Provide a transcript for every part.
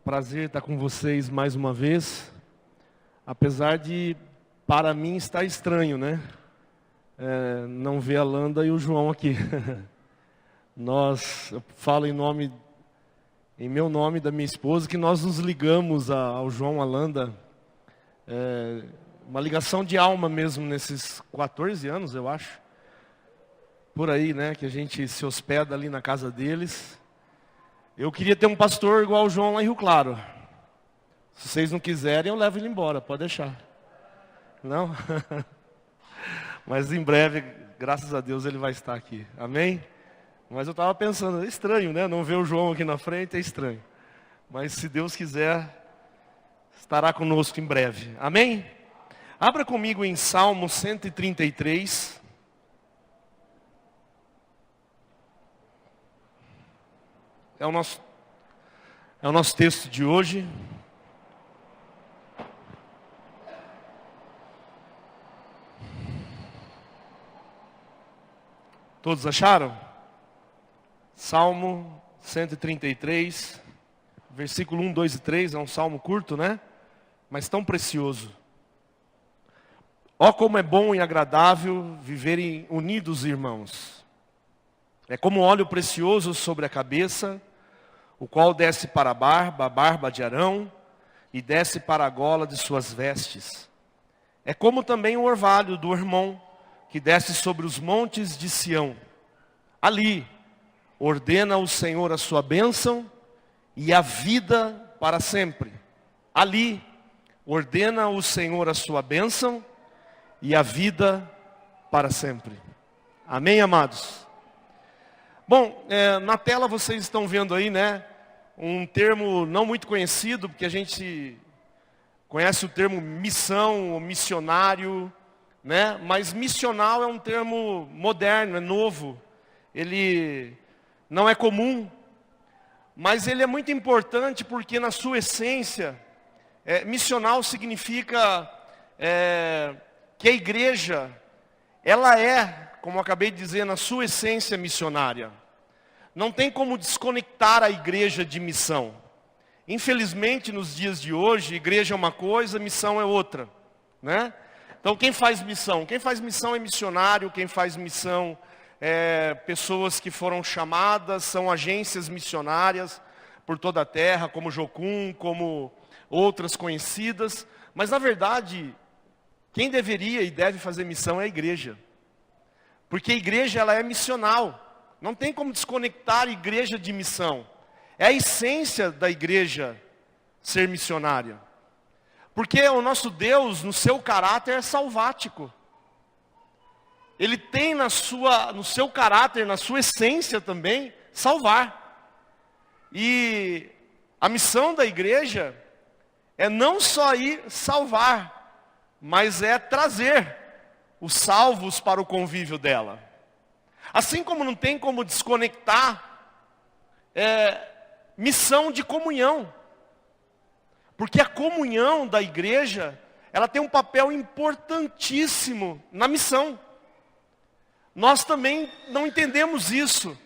prazer estar com vocês mais uma vez, apesar de, para mim, estar estranho, né? Não ver a Landa e o João aqui. Eu falo em meu nome da minha esposa, que nós nos ligamos ao João, a Landa, uma ligação de alma mesmo nesses 14 anos, eu acho, por aí, né? Que a gente se hospeda ali na casa deles. Eu queria ter um pastor igual o João lá em Rio Claro. Se vocês não quiserem, eu levo ele embora, pode deixar. Não? Mas em breve, graças a Deus, ele vai estar aqui. Amém? Mas eu estava pensando, é estranho, né? Não ver o João aqui na frente é estranho. Mas se Deus quiser, estará conosco em breve. Amém? Abra comigo em Salmo 133. É o nosso texto de hoje. Todos acharam? Salmo 133, versículo 1, 2 e 3, é um salmo curto, né? Mas tão precioso. Ó, como é bom e agradável viverem unidos, irmãos. É como óleo precioso sobre a cabeça, o qual desce para a barba de Arão, e desce para a gola de suas vestes. É como também o orvalho do Hermon, que desce sobre os montes de Sião. Ali ordena o Senhor a sua bênção e a vida para sempre. Ali ordena o Senhor a sua bênção e a vida para sempre. Amém, amados? Bom, na tela vocês estão vendo aí, né, um termo não muito conhecido, porque a gente conhece o termo missão, ou missionário, né? Mas missional é um termo moderno, é novo. Ele não é comum, mas ele é muito importante porque na sua essência, missional significa que a igreja, ela é, como eu acabei de dizer, na sua essência missionária. Não tem como desconectar a igreja de missão. Infelizmente, nos dias de hoje, igreja é uma coisa, missão é outra, né? Então, quem faz missão? Quem faz missão é missionário, quem faz missão é pessoas que foram chamadas, são agências missionárias por toda a terra, como Jocum, como outras conhecidas. Mas, na verdade, quem deveria e deve fazer missão é a igreja. Porque a igreja, ela é missional. Não tem como desconectar a igreja de missão. É a essência da igreja ser missionária. Porque o nosso Deus, no seu caráter, é salvático. Ele tem no seu caráter, na sua essência também, salvar. E a missão da igreja é não só ir salvar, mas é trazer os salvos para o convívio dela. Assim como não tem como desconectar missão de comunhão. Porque a comunhão da igreja, ela tem um papel importantíssimo na missão. Nós também não entendemos isso.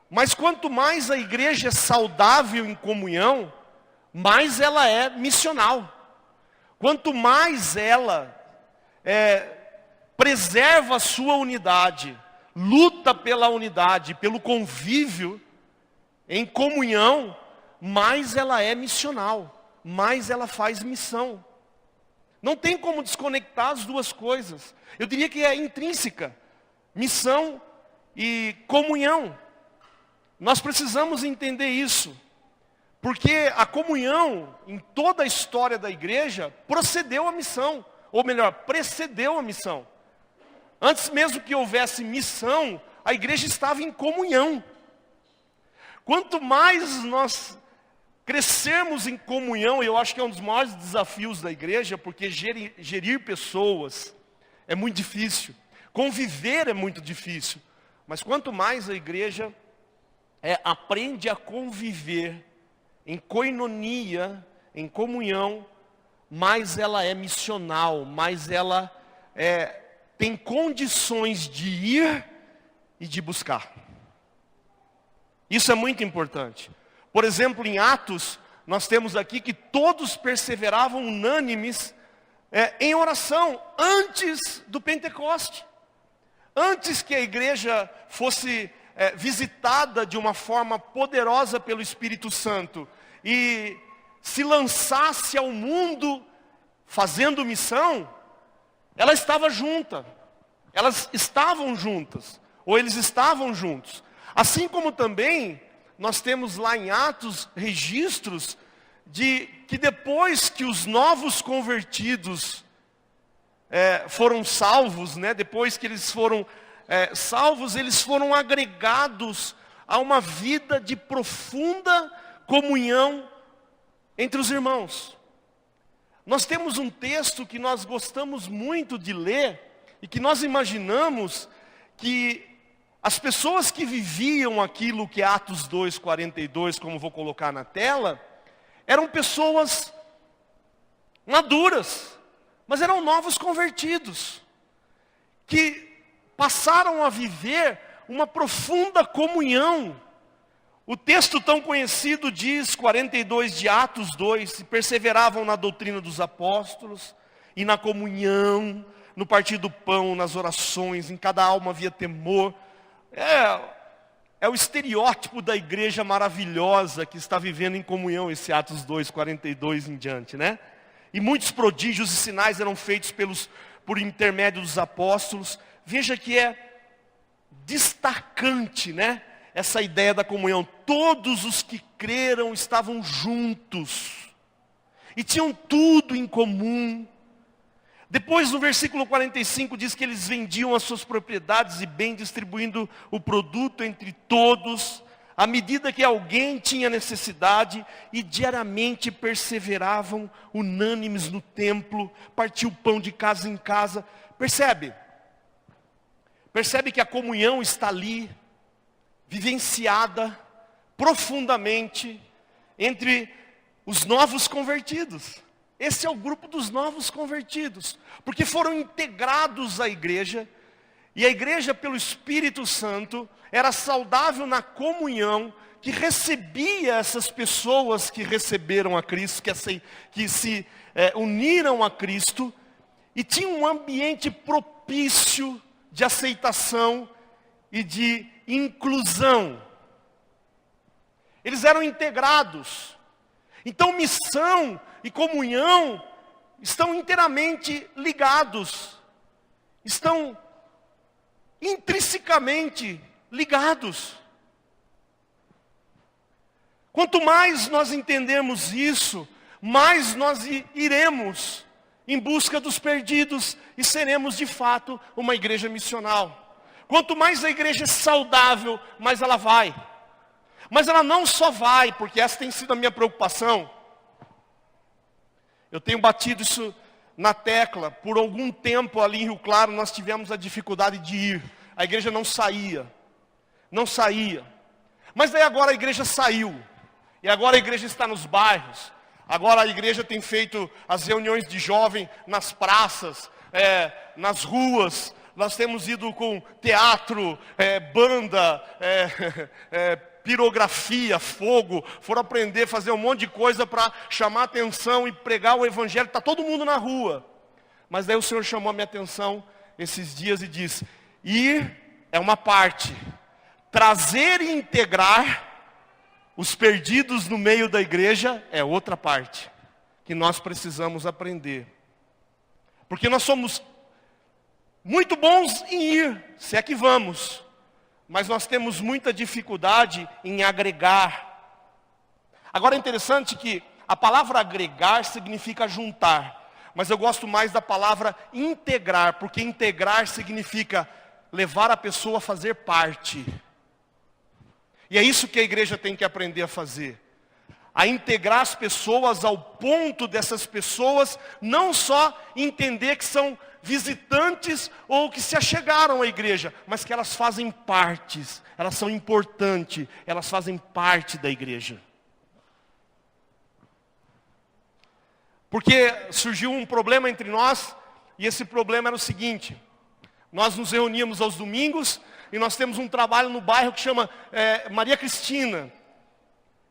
Mas quanto mais a igreja é saudável em comunhão, mais ela é missional. Quanto mais ela preserva a sua unidade, luta pela unidade, pelo convívio, em comunhão, mais ela é missional, mais ela faz missão. Não tem como desconectar as duas coisas. Eu diria que é intrínseca, missão e comunhão. Nós precisamos entender isso, porque a comunhão, em toda a história da igreja, procedeu à missão, ou melhor, precedeu a missão. Antes mesmo que houvesse missão, a igreja estava em comunhão. Quanto mais nós crescermos em comunhão, eu acho que é um dos maiores desafios da igreja, porque gerir pessoas é muito difícil, conviver é muito difícil. Mas quanto mais a igreja aprende a conviver em koinonia, em comunhão, mais ela é missional, mais ela tem condições de ir e de buscar. Isso é muito importante. Por exemplo, em Atos, nós temos aqui que todos perseveravam unânimes em oração antes do Pentecoste. Antes que a igreja fosse visitada de uma forma poderosa pelo Espírito Santo e se lançasse ao mundo fazendo missão, ela estava junta. Elas estavam juntas, ou eles estavam juntos. Assim como também nós temos lá em Atos registros de que depois que os novos convertidos foram salvos, né? Depois que eles foram salvos, eles foram agregados a uma vida de profunda comunhão entre os irmãos. Nós temos um texto que nós gostamos muito de ler e que nós imaginamos que as pessoas que viviam aquilo que é Atos 2:42, como vou colocar na tela, eram pessoas maduras, mas eram novos convertidos, que passaram a viver uma profunda comunhão. O texto tão conhecido diz, 42 de Atos 2, e perseveravam na doutrina dos apóstolos, e na comunhão, no partir do pão, nas orações, em cada alma havia temor. É o estereótipo da igreja maravilhosa que está vivendo em comunhão, esse Atos 2, 42 em diante, né? E muitos prodígios e sinais eram feitos por intermédio dos apóstolos. Veja que é destacante, né? Essa ideia da comunhão. Todos os que creram estavam juntos e tinham tudo em comum. Depois no versículo 45 diz que eles vendiam as suas propriedades e bem, distribuindo o produto entre todos, à medida que alguém tinha necessidade, e diariamente perseveravam unânimes no templo, partiam o pão de casa em casa. Percebe? Percebe que a comunhão está ali, vivenciada profundamente entre os novos convertidos. Esse é o grupo dos novos convertidos, porque foram integrados à igreja, e a igreja pelo Espírito Santo era saudável na comunhão, que recebia essas pessoas que receberam a Cristo, que se uniram a Cristo, e tinha um ambiente propício de aceitação e de inclusão. Eles eram integrados. Então missão e comunhão estão inteiramente ligados. Estão intrinsecamente ligados. Quanto mais nós entendemos isso, mais nós iremos em busca dos perdidos e seremos de fato uma igreja missional. Quanto mais a igreja é saudável, mais ela vai. Mas ela não só vai, porque essa tem sido a minha preocupação. Eu tenho batido isso na tecla. Por algum tempo ali em Rio Claro nós tivemos a dificuldade de ir. A igreja não saía. Não saía. Mas daí agora a igreja saiu. E agora a igreja está nos bairros. Agora a igreja tem feito as reuniões de jovem nas praças, nas ruas. Nós temos ido com teatro, banda, pirografia, fogo. Foram aprender a fazer um monte de coisa para chamar atenção e pregar o evangelho. Está todo mundo na rua. Mas daí o Senhor chamou a minha atenção esses dias e disse: ir é uma parte, trazer e integrar os perdidos no meio da igreja é outra parte, que nós precisamos aprender. Porque nós somos muito bons em ir, se é que vamos, mas nós temos muita dificuldade em agregar. Agora é interessante que a palavra agregar significa juntar, mas eu gosto mais da palavra integrar, porque integrar significa levar a pessoa a fazer parte. E é isso que a igreja tem que aprender a fazer. A integrar as pessoas ao ponto dessas pessoas não só entender que são visitantes ou que se achegaram à igreja, mas que elas fazem partes, elas são importantes, elas fazem parte da igreja. Porque surgiu um problema entre nós, e esse problema era o seguinte: nós nos reuníamos aos domingos, e nós temos um trabalho no bairro que chama Maria Cristina.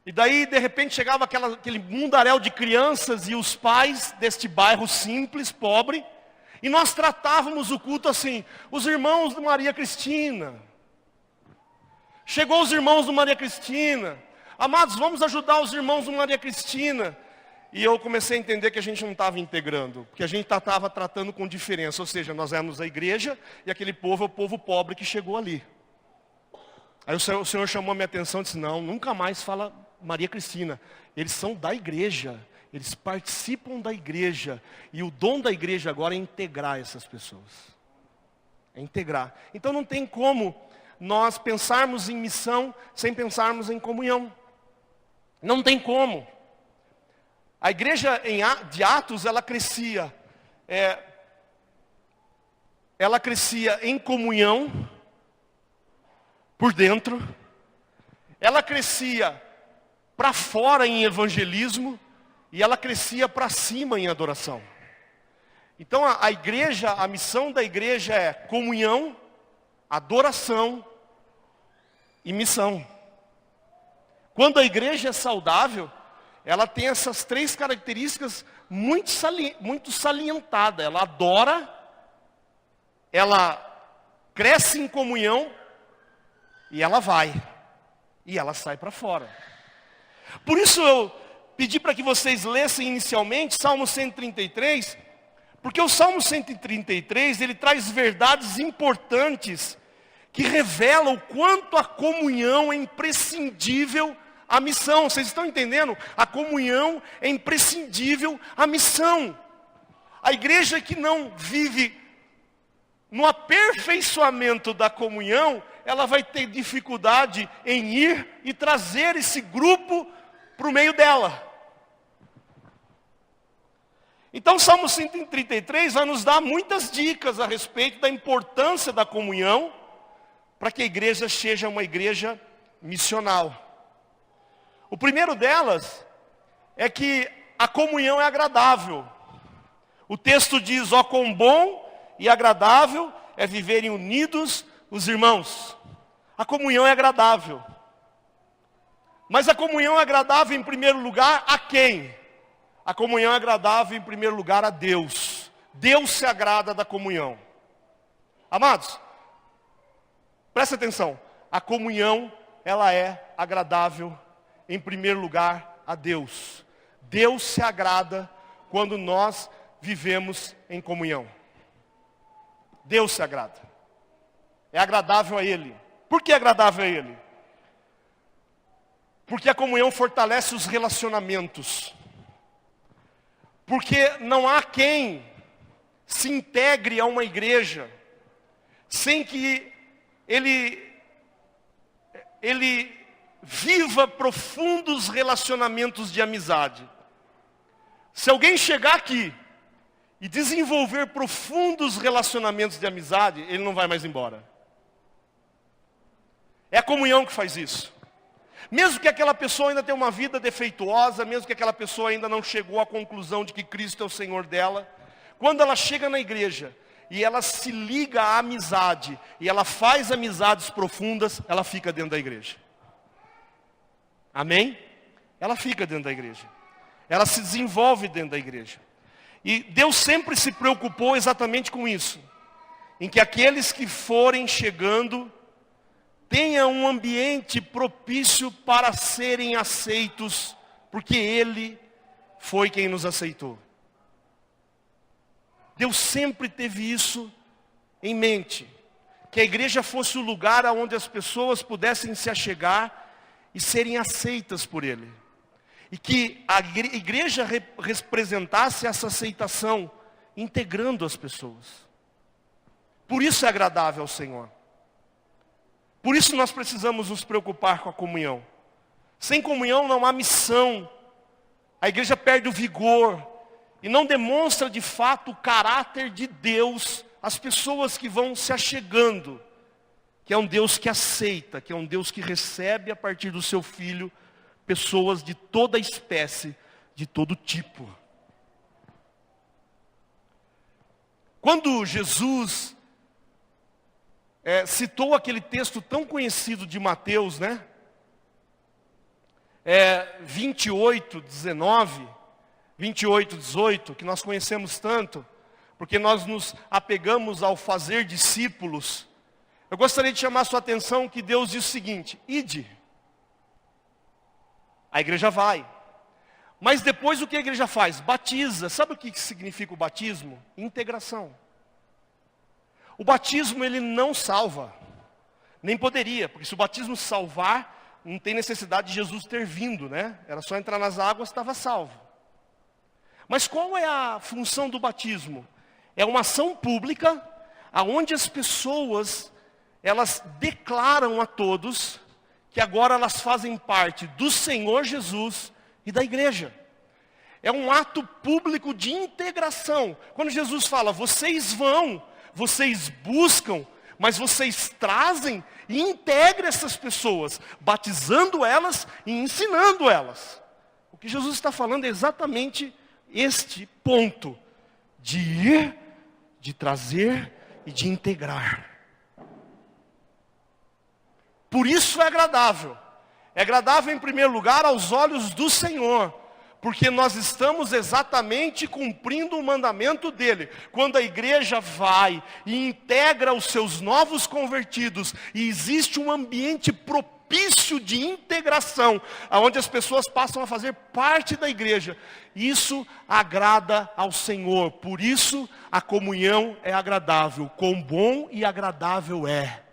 E daí, de repente, chegava aquele mundaréu de crianças e os pais deste bairro simples, pobre, e nós tratávamos o culto assim, os irmãos de Maria Cristina. Chegou os irmãos do Maria Cristina. Amados, vamos ajudar os irmãos do Maria Cristina. E eu comecei a entender que a gente não estava integrando, porque a gente estava tratando com diferença. Ou seja, nós éramos a igreja e aquele povo é o povo pobre que chegou ali. Aí o Senhor chamou a minha atenção e disse, não, nunca mais fala Maria Cristina. Eles são da igreja, eles participam da igreja. E o dom da igreja agora é integrar essas pessoas. É integrar. Então não tem como nós pensarmos em missão sem pensarmos em comunhão. Não tem como. A igreja de Atos, ela crescia em comunhão por dentro, ela crescia para fora em evangelismo e ela crescia para cima em adoração. Então a igreja, a missão da igreja é comunhão, adoração e missão. Quando a igreja é saudável, ela tem essas três características muito salientadas. Ela adora, ela cresce em comunhão e ela vai. E ela sai para fora. Por isso eu pedi para que vocês lessem inicialmente Salmo 133, porque o Salmo 133, ele traz verdades importantes que revelam o quanto a comunhão é imprescindível à missão. Vocês estão entendendo? A comunhão é imprescindível à missão. A igreja que não vive no aperfeiçoamento da comunhão, ela vai ter dificuldade em ir e trazer esse grupo para o meio dela. Então o Salmo 133 vai nos dar muitas dicas a respeito da importância da comunhão, para que a igreja seja uma igreja missional. O primeiro delas é que a comunhão é agradável. O texto diz, ó quão bom e agradável é viverem unidos os irmãos. A comunhão é agradável. Mas a comunhão é agradável em primeiro lugar a quem? A comunhão é agradável em primeiro lugar a Deus. Deus se agrada da comunhão. Amados, presta atenção. A comunhão, ela é agradável em primeiro lugar a Deus. Deus se agrada quando nós vivemos em comunhão. Deus se agrada. É agradável a Ele. Por que é agradável a Ele? Porque a comunhão fortalece os relacionamentos. Porque não há quem se integre a uma igreja sem que ele viva profundos relacionamentos de amizade. Se alguém chegar aqui e desenvolver profundos relacionamentos de amizade, ele não vai mais embora. É a comunhão que faz isso. Mesmo que aquela pessoa ainda tenha uma vida defeituosa, mesmo que aquela pessoa ainda não chegou à conclusão de que Cristo é o Senhor dela, quando ela chega na igreja e ela se liga à amizade, e ela faz amizades profundas, ela fica dentro da igreja. Amém? Ela fica dentro da igreja. Ela se desenvolve dentro da igreja. E Deus sempre se preocupou exatamente com isso. Em que aqueles que forem chegando tenha um ambiente propício para serem aceitos, porque Ele foi quem nos aceitou. Deus sempre teve isso em mente, que a igreja fosse o lugar onde as pessoas pudessem se achegar e serem aceitas por Ele. E que a igreja representasse essa aceitação, integrando as pessoas. Por isso é agradável ao Senhor. Por isso nós precisamos nos preocupar com a comunhão. Sem comunhão não há missão. A igreja perde o vigor e não demonstra de fato o caráter de Deus às pessoas que vão se achegando. Que é um Deus que aceita, que é um Deus que recebe a partir do seu Filho pessoas de toda espécie, de todo tipo. Quando Jesus citou aquele texto tão conhecido de Mateus, né? 28, 19, 28, 18, que nós conhecemos tanto, porque nós nos apegamos ao fazer discípulos. Eu gostaria de chamar a sua atenção que Deus diz o seguinte: ide. A igreja vai. Mas depois o que a igreja faz? Batiza. Sabe o que significa o batismo? Integração. O batismo ele não salva. Nem poderia, porque se o batismo salvar, não tem necessidade de Jesus ter vindo, né? Era só entrar nas águas, estava salvo. Mas qual é a função do batismo? É uma ação pública, aonde as pessoas, elas declaram a todos que agora elas fazem parte do Senhor Jesus e da igreja. É um ato público de integração. Quando Jesus fala, vocês vão, vocês buscam, mas vocês trazem e integram essas pessoas, batizando elas e ensinando elas. O que Jesus está falando é exatamente este ponto, de ir, de trazer e de integrar. Por isso é agradável. É agradável em primeiro lugar aos olhos do Senhor, porque nós estamos exatamente cumprindo o mandamento dele. Quando a igreja vai e integra os seus novos convertidos, e existe um ambiente propício de integração, onde as pessoas passam a fazer parte da igreja, isso agrada ao Senhor. Por isso a comunhão é agradável. Quão bom e agradável é.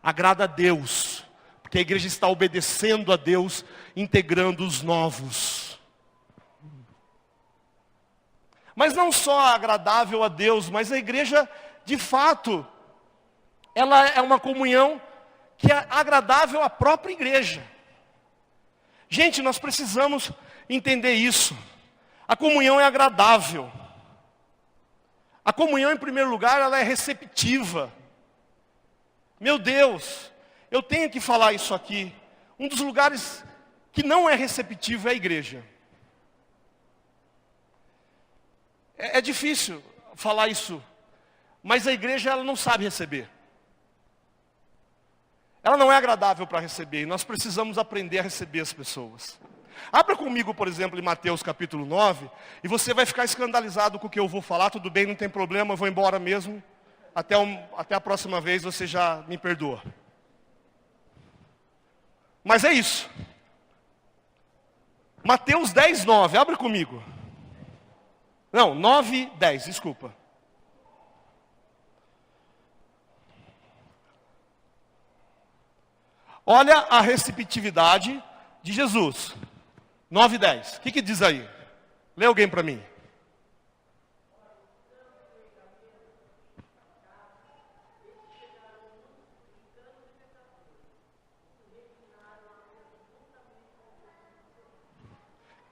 Agrada a Deus, porque a igreja está obedecendo a Deus, integrando os novos. Mas não só agradável a Deus, mas a igreja, de fato, ela é uma comunhão que é agradável à própria igreja. Gente, nós precisamos entender isso. A comunhão é agradável. A comunhão, em primeiro lugar, ela é receptiva. Meu Deus, eu tenho que falar isso aqui. Um dos lugares que não é receptivo é a igreja. É difícil falar isso, mas a igreja ela não sabe receber. Ela não é agradável para receber, e nós precisamos aprender a receber as pessoas. Abra comigo, por exemplo, em Mateus capítulo 9, e você vai ficar escandalizado com o que eu vou falar. Tudo bem, não tem problema, eu vou embora mesmo. Até a próxima vez você já me perdoa. Mas é isso. Mateus 10, 9, abre comigo. Não, 9, 10, desculpa. Olha a receptividade de Jesus. 9, 10. O que diz aí? Lê alguém para mim.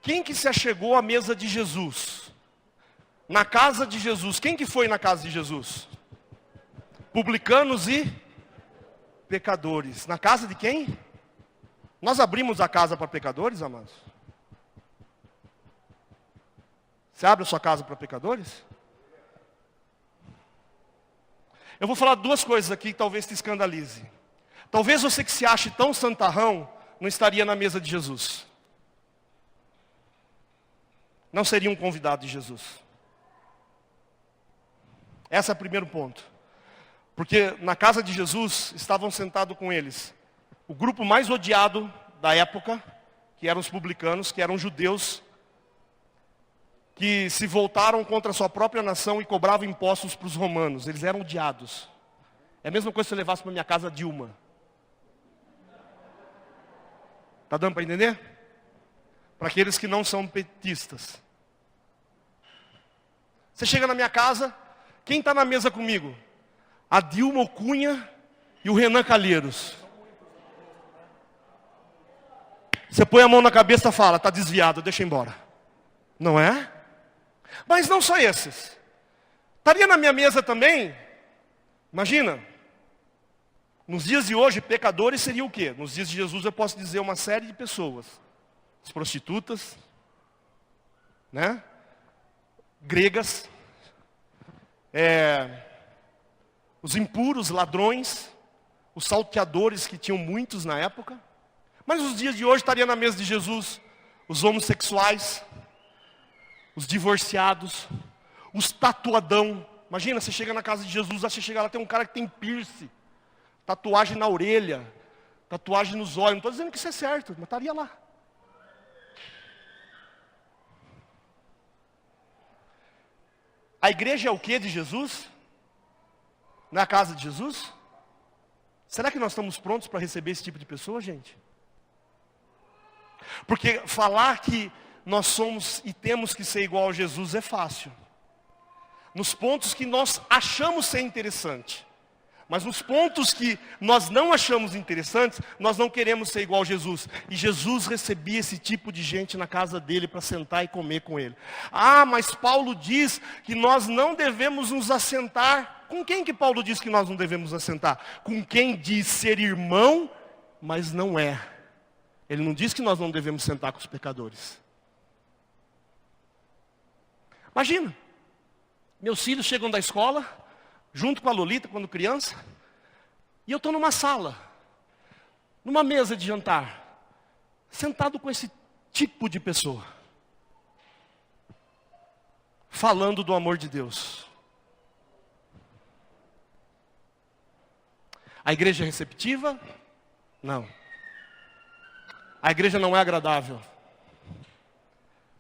Quem que se achegou à mesa de Jesus? Na casa de Jesus. Quem que foi na casa de Jesus? Publicanos e pecadores. Na casa de quem? Nós abrimos a casa para pecadores, amados? Você abre a sua casa para pecadores? Eu vou falar duas coisas aqui que talvez te escandalize. Talvez você que se ache tão santarrão, não estaria na mesa de Jesus. Não seria um convidado de Jesus. Esse é o primeiro ponto. Porque na casa de Jesus estavam sentados com eles o grupo mais odiado da época, que eram os publicanos, que eram judeus, que se voltaram contra a sua própria nação e cobravam impostos para os romanos. Eles eram odiados. É a mesma coisa se eu levasse para minha casa Dilma. Está dando para entender? Para aqueles que não são petistas. Você chega na minha casa, quem está na mesa comigo? A Dilma Cunha e o Renan Calheiros. Você põe a mão na cabeça e fala, está desviado, deixa embora. Não é? Mas não só esses. Estaria na minha mesa também, imagina, nos dias de hoje, pecadores seria o quê? Nos dias de Jesus eu posso dizer uma série de pessoas. As prostitutas, né? Gregas, os impuros, ladrões, os salteadores, que tinham muitos na época. Mas nos dias de hoje estaria na mesa de Jesus os homossexuais, os divorciados, os tatuadão. Imagina, você chega na casa de Jesus, você chega lá, tem um cara que tem piercing, tatuagem na orelha, tatuagem nos olhos. Não estou dizendo que isso é certo, mas estaria lá. A igreja é o que de Jesus? Na casa de Jesus? Será que nós estamos prontos para receber esse tipo de pessoa, gente? Porque falar que nós somos e temos que ser igual a Jesus é fácil. Nos pontos que nós achamos ser interessante. Mas nos pontos que nós não achamos interessantes, nós não queremos ser igual a Jesus. E Jesus recebia esse tipo de gente na casa dele para sentar e comer com ele. Ah, mas Paulo diz que nós não devemos nos assentar. Com quem que Paulo diz que nós não devemos assentar? Com quem diz ser irmão, mas não é. Ele não diz que nós não devemos sentar com os pecadores. Imagina, meus filhos chegam da escola, junto com a Lolita, quando criança, e eu estou numa sala, numa mesa de jantar, sentado com esse tipo de pessoa, falando do amor de Deus. A igreja é receptiva? Não. A igreja não é agradável.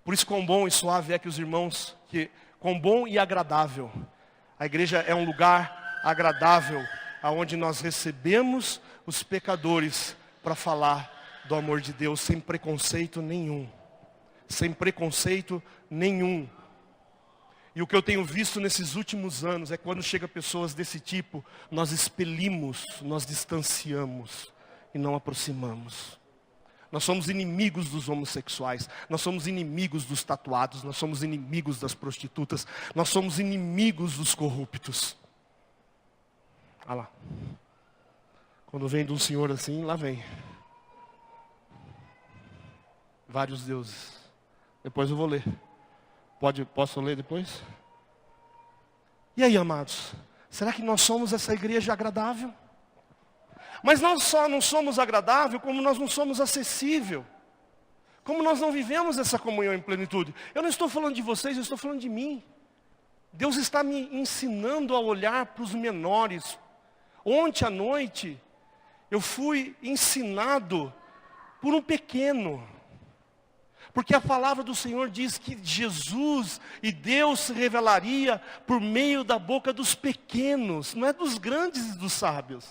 Por isso, quão bom e suave é que os irmãos, quão bom e agradável. A igreja é um lugar agradável, aonde nós recebemos os pecadores para falar do amor de Deus, sem preconceito nenhum. Sem preconceito nenhum. E o que eu tenho visto nesses últimos anos é quando chega pessoas desse tipo, nós expelimos, nós distanciamos e não aproximamos. Nós somos inimigos dos homossexuais, nós somos inimigos dos tatuados, nós somos inimigos das prostitutas, nós somos inimigos dos corruptos. Olha lá. Quando vem de um senhor assim, lá vem. Vários deuses. Depois eu vou ler. Posso ler depois? E aí, amados? Será que nós somos essa igreja agradável? Mas nós só não somos agradável como nós não somos acessível. Como nós não vivemos essa comunhão em plenitude. Eu não estou falando de vocês, eu estou falando de mim. Deus está me ensinando a olhar para os menores. Ontem à noite, eu fui ensinado por um pequeno. Porque a palavra do Senhor diz que Jesus e Deus se revelaria por meio da boca dos pequenos, não é dos grandes e dos sábios.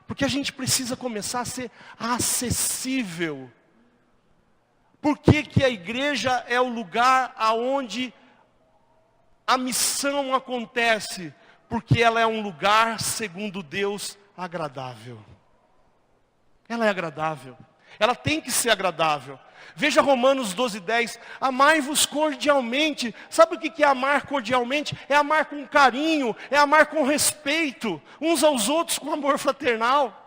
Porque a gente precisa começar a ser acessível. Por que que a igreja é o lugar aonde a missão acontece? Porque ela é um lugar, segundo Deus, agradável. Ela é agradável. Ela tem que ser agradável. Veja Romanos 12:10. Amai-vos cordialmente. Sabe o que é amar cordialmente? É amar com carinho, é amar com respeito, uns aos outros com amor fraternal.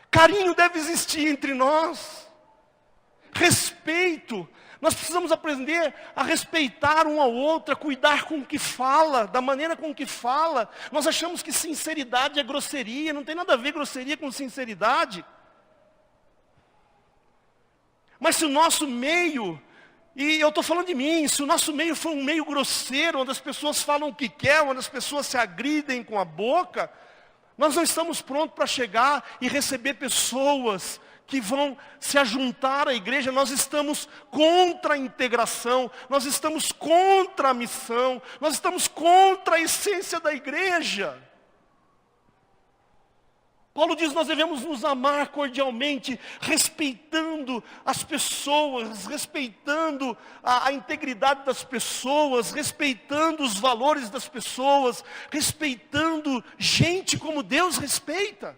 Carinho deve existir entre nós. Respeito. Nós precisamos aprender a respeitar um ao outro, a cuidar com o que fala, da maneira com que fala. Nós achamos que sinceridade é grosseria, não tem nada a ver grosseria com sinceridade. Mas se o nosso meio, e eu estou falando de mim, se o nosso meio for um meio grosseiro, onde as pessoas falam o que quer, onde as pessoas se agridem com a boca, nós não estamos prontos para chegar e receber pessoas que vão se ajuntar à igreja. Nós estamos contra a integração, nós estamos contra a missão, nós estamos contra a essência da igreja. Paulo diz que nós devemos nos amar cordialmente, respeitando as pessoas, respeitando a integridade das pessoas, respeitando os valores das pessoas, respeitando gente como Deus respeita.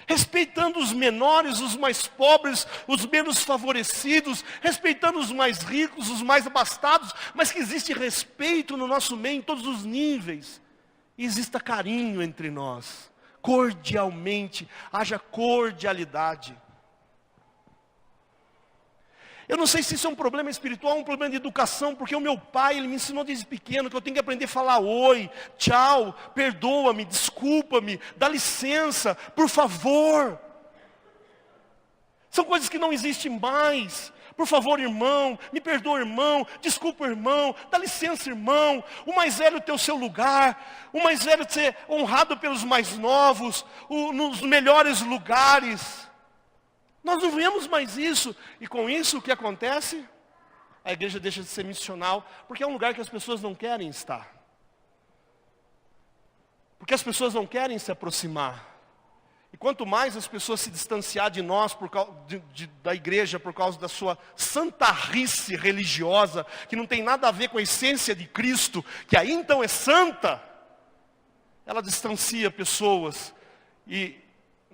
Respeitando os menores, os mais pobres, os menos favorecidos, respeitando os mais ricos, os mais abastados, mas que existe respeito no nosso meio em todos os níveis. E exista carinho entre nós, cordialmente, haja cordialidade. Eu não sei se isso é um problema espiritual ou um problema de educação, porque o meu pai, ele me ensinou desde pequeno que eu tenho que aprender a falar oi, tchau, perdoa-me, desculpa-me, dá licença, por favor. São coisas que não existem mais. Por favor, irmão, me perdoa, irmão, desculpa, irmão, dá licença, irmão. O mais velho ter o seu lugar, o mais velho ser honrado pelos mais novos, nos melhores lugares. Nós não vemos mais isso. E com isso, o que acontece? A igreja deixa de ser missional, porque é um lugar que as pessoas não querem estar. Porque as pessoas não querem se aproximar. E quanto mais as pessoas se distanciar de nós, da igreja, por causa da sua santarrice religiosa, que não tem nada a ver com a essência de Cristo, que aí então é santa, ela distancia pessoas e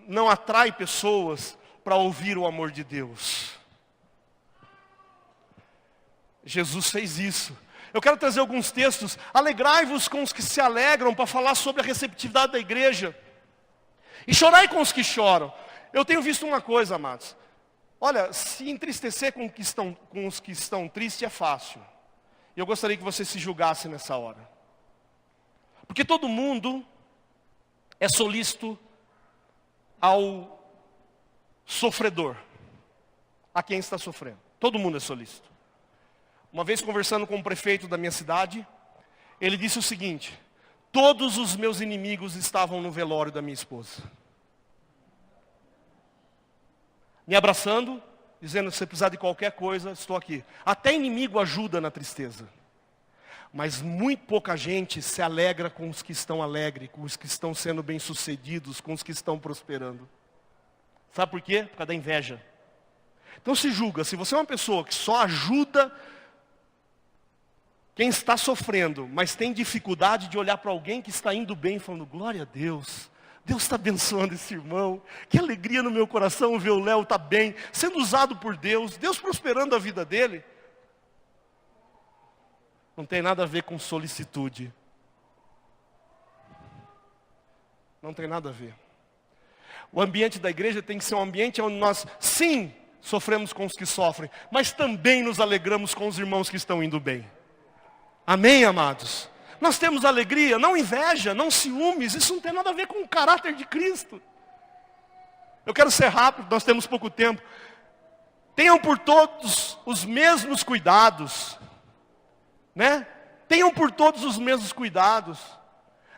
não atrai pessoas para ouvir o amor de Deus. Jesus fez isso. Eu quero trazer alguns textos. Alegrai-vos com os que se alegram, para falar sobre a receptividade da igreja. E chorai com os que choram. Eu tenho visto uma coisa, amados. Olha, se entristecer com os que estão tristes é fácil. E eu gostaria que você se julgasse nessa hora. Porque todo mundo é solícito ao sofredor, a quem está sofrendo. Todo mundo é solícito. Uma vez conversando com o prefeito da minha cidade, ele disse o seguinte: todos os meus inimigos estavam no velório da minha esposa. Me abraçando, dizendo, se você precisar de qualquer coisa, estou aqui. Até inimigo ajuda na tristeza. Mas muito pouca gente se alegra com os que estão alegres, com os que estão sendo bem-sucedidos, com os que estão prosperando. Sabe por quê? Por causa da inveja. Então se julga, se você é uma pessoa que só ajuda quem está sofrendo, mas tem dificuldade de olhar para alguém que está indo bem, falando, glória a Deus, Deus está abençoando esse irmão, que alegria no meu coração ver o Léo está bem, sendo usado por Deus, Deus prosperando a vida dele. Não tem nada a ver com solicitude. Não tem nada a ver. O ambiente da igreja tem que ser um ambiente onde nós, sim, sofremos com os que sofrem, mas também nos alegramos com os irmãos que estão indo bem. Amém, amados? Nós temos alegria, não inveja, não ciúmes, isso não tem nada a ver com o caráter de Cristo. Eu quero ser rápido, nós temos pouco tempo. Tenham por todos os mesmos cuidados, né? Tenham por todos os mesmos cuidados.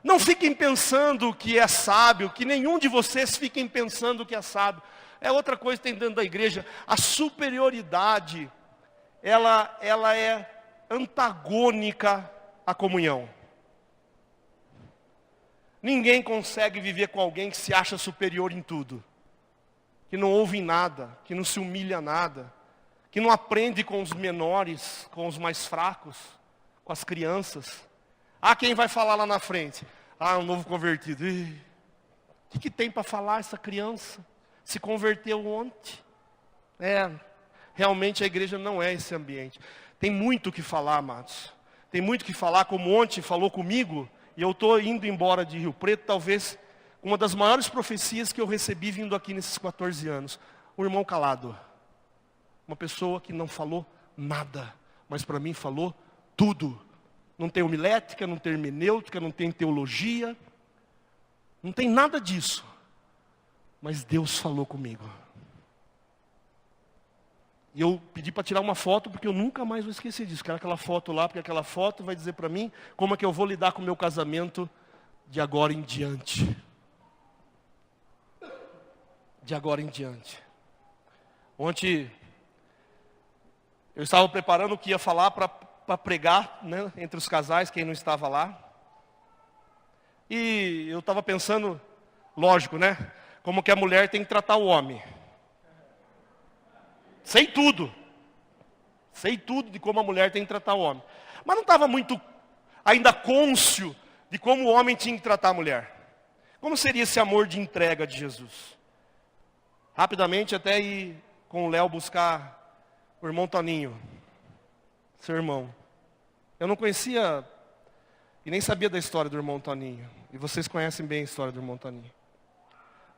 Não fiquem pensando que é sábio, que nenhum de vocês fiquem pensando que é sábio. É outra coisa que tem dentro da igreja, a superioridade, ela é antagônica à comunhão. Ninguém consegue viver com alguém que se acha superior em tudo, que não ouve nada, que não se humilha a nada, que não aprende com os menores, com os mais fracos, com as crianças. Ah, quem vai falar lá na frente? Ah, um novo convertido. O que tem para falar essa criança? Se converteu ontem. Realmente a igreja não é esse ambiente. Tem muito o que falar, amados. Tem muito o que falar, como ontem falou comigo, e eu estou indo embora de Rio Preto, talvez uma das maiores profecias que eu recebi vindo aqui nesses 14 anos. Um irmão calado. Uma pessoa que não falou nada, mas para mim falou tudo. Não tem homilética, não tem hermenêutica, não tem teologia, não tem nada disso. Mas Deus falou comigo. E eu pedi para tirar uma foto, porque eu nunca mais vou esquecer disso. Quero aquela foto lá, porque aquela foto vai dizer para mim como é que eu vou lidar com o meu casamento de agora em diante. De agora em diante. Ontem, eu estava preparando o que ia falar para pregar, né, entre os casais, quem não estava lá. E eu estava pensando, lógico, né, como que a mulher tem que tratar o homem. Sei tudo de como a mulher tem que tratar o homem. Mas não estava muito ainda cônscio de como o homem tinha que tratar a mulher. Como seria esse amor de entrega de Jesus? Rapidamente até ir com o Léo buscar o irmão Toninho, seu irmão. Eu não conhecia e nem sabia da história do irmão Toninho. E vocês conhecem bem a história do irmão Toninho.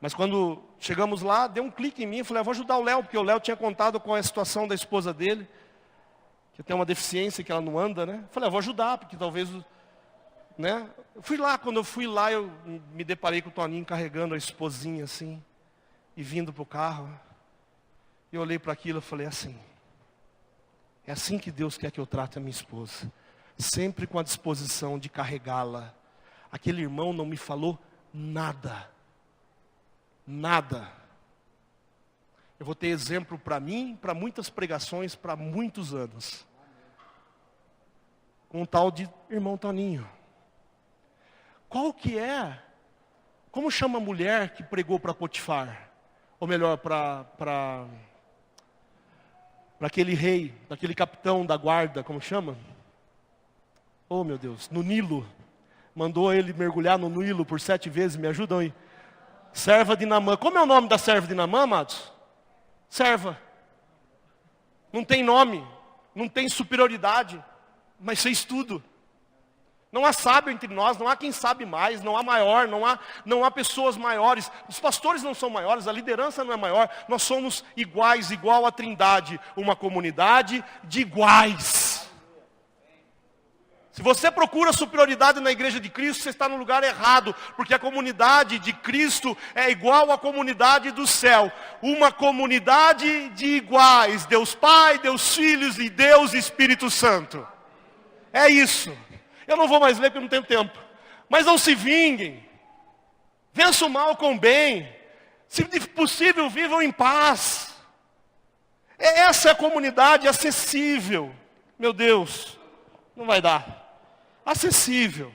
Mas quando chegamos lá, deu um clique em mim, falei, vou ajudar o Léo, porque o Léo tinha contado qual é a situação da esposa dele, que tem uma deficiência, que ela não anda, né? Falei, vou ajudar, porque talvez, né? Quando eu fui lá, eu me deparei com o Toninho carregando a esposinha assim, e vindo para o carro. E eu olhei para aquilo e falei assim, é assim que Deus quer que eu trate a minha esposa. Sempre com a disposição de carregá-la. Aquele irmão não me falou nada. Nada. Eu vou ter exemplo para mim, para muitas pregações, para muitos anos. Um tal de irmão Toninho. Qual que é? Como chama a mulher que pregou para Potifar? Ou melhor, para aquele rei, para aquele capitão da guarda, como chama? Oh meu Deus, no Nilo. Mandou ele mergulhar no Nilo por 7 vezes, me ajudam aí. Serva de Naamã. Como é o nome da serva de Naamã, amados? Serva. Não tem nome, não tem superioridade, mas fez tudo. Não há sábio entre nós, não há quem sabe mais, não há maior, não há pessoas maiores. Os pastores não são maiores, a liderança não é maior. Nós somos iguais, igual à Trindade, uma comunidade de iguais. Se você procura superioridade na igreja de Cristo, você está no lugar errado, porque a comunidade de Cristo é igual à comunidade do céu. Uma comunidade de iguais, Deus Pai, Deus Filhos e Deus Espírito Santo. É isso. Eu não vou mais ler porque não tenho tempo. Mas não se vinguem. Vença o mal com o bem. Se possível, vivam em paz. Essa é a comunidade acessível. Meu Deus, não vai dar. Acessível.